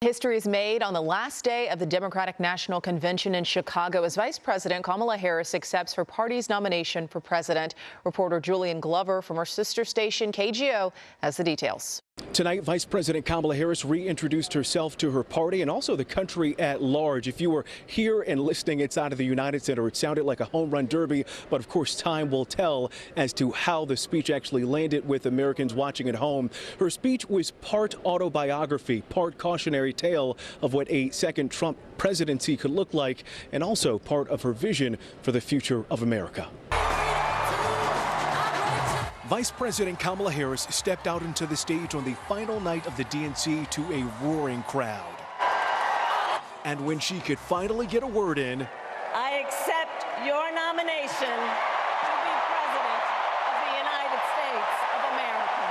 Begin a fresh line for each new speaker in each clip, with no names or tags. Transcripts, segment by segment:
History is made on the last day of the Democratic National Convention in Chicago as Vice President Kamala Harris accepts her party's nomination for president. Reporter Julian Glover from her sister station KGO has the details.
Tonight, Vice President Kamala Harris reintroduced herself to her party and also the country at large. If you were here and listening inside of the United Center, it sounded like a home run derby. But of course, time will tell as to how the speech actually landed with Americans watching at home. Her speech was part autobiography, part cautionary tale of what a second Trump presidency could look like, and also part of her vision for the future of America. Vice President Kamala Harris stepped out into the stage on the final night of the DNC to a roaring crowd. And when she could finally get a word in,
I accept your nomination to be President of the United States of America.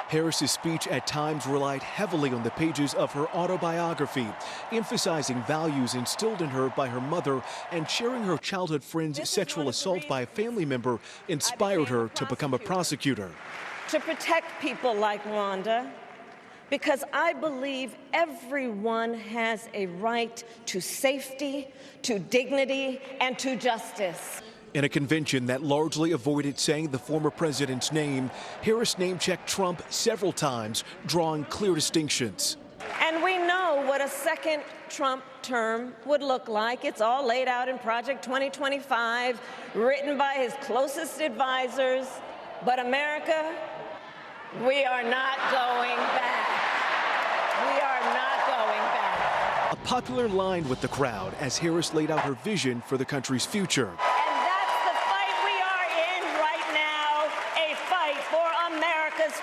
Harris's speech at times relied heavily on the pages of her autobiography, emphasizing values instilled in her by her mother, and sharing her childhood friend's sexual assault by a family member inspired her to become a prosecutor.
To protect people like Wanda, because I believe everyone has a right to safety, to dignity, and to justice.
In a convention that largely avoided saying the former president's name, Harris name-checked Trump several times, drawing clear distinctions.
And we know what a second Trump term would look like. It's all laid out in Project 2025, written by his closest advisors. But America, we are not going back. We are not going back.
A popular line with the crowd as Harris laid out her vision for the country's future.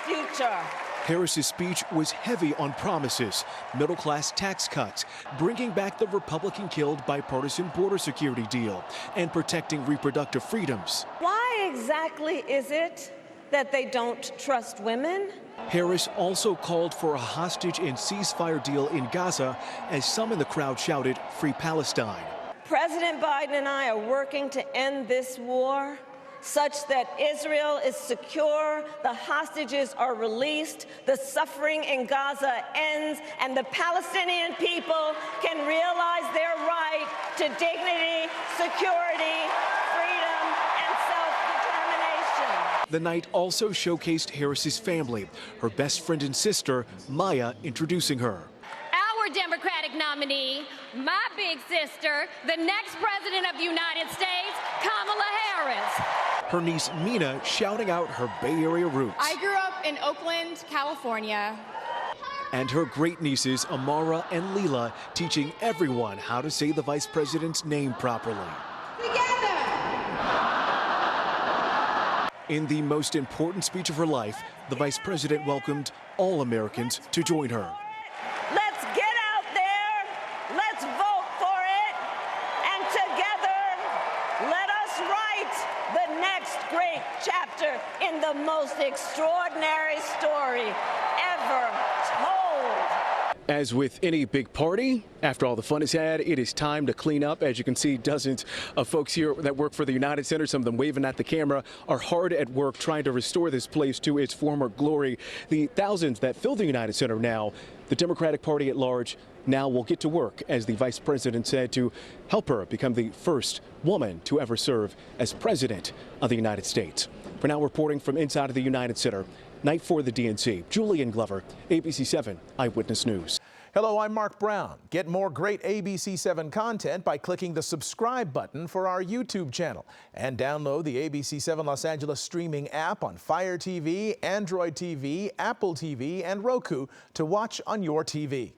Future.
Harris's speech was heavy on promises, middle-class tax cuts, bringing back the Republican-killed bipartisan border security deal, and protecting reproductive freedoms.
Why exactly is it that they don't trust women?
Harris also called for a hostage and ceasefire deal in Gaza, as some in the crowd shouted, "Free Palestine."
President Biden and I are working to end this war such that Israel is secure, the hostages are released, the suffering in Gaza ends, and the Palestinian people can realize their right to dignity, security, freedom, and self-determination.
The night also showcased Harris's family, her best friend and sister, Maya, introducing her.
Our Democratic nominee, my big sister, the next president of the United States, Kamala Harris.
Her niece Mina shouting out her Bay Area roots.
I grew up in Oakland, California.
And her great nieces Amara and Leela teaching everyone how to say the vice president's name properly.
Together!
In the most important speech of her life, the vice president welcomed all Americans to join her.
Let's get out there, let's vote for it, and together let us write the next great chapter in the most extraordinary story ever told.
As with any big party, after all the fun is had, it is time to clean up. As you can see, dozens of folks here that work for the United Center, some of them waving at the camera, are hard at work trying to restore this place to its former glory. The thousands that fill the United Center now, the Democratic Party at large, now will get to work, as the vice president said, to help her become the first woman to ever serve as president of the United States. For now, reporting from inside of the United Center, night for the DNC, Julian Glover, ABC 7 Eyewitness News.
Hello, I'm Mark Brown. Get more great ABC 7 content by clicking the subscribe button for our YouTube channel and download the ABC 7 Los Angeles streaming app on Fire TV, Android TV, Apple TV, and Roku to watch on your TV.